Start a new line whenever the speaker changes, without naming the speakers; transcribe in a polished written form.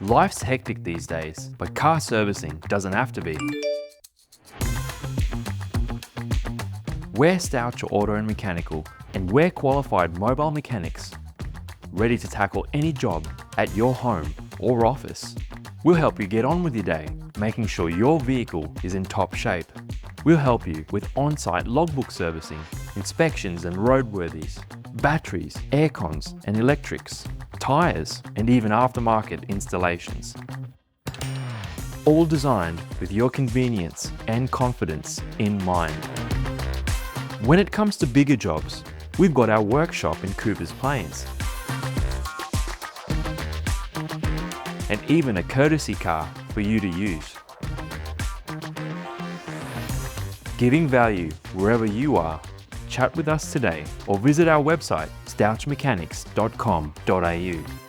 Life's hectic these days, but car servicing doesn't have to be. We're Stouch Auto and Mechanical, and we're qualified mobile mechanics, ready to tackle any job at your home or office. We'll help you get on with your day, making sure your vehicle is in top shape. We'll help you with on-site logbook servicing, inspections and roadworthies, batteries, aircons and electrics, tyres and even aftermarket installations. All designed with your convenience and confidence in mind. When it comes to bigger jobs, we've got our workshop in Coopers Plains. And even a courtesy car for you to use. Giving value wherever you are. Chat with us today or visit our website stouchmechanics.com.au.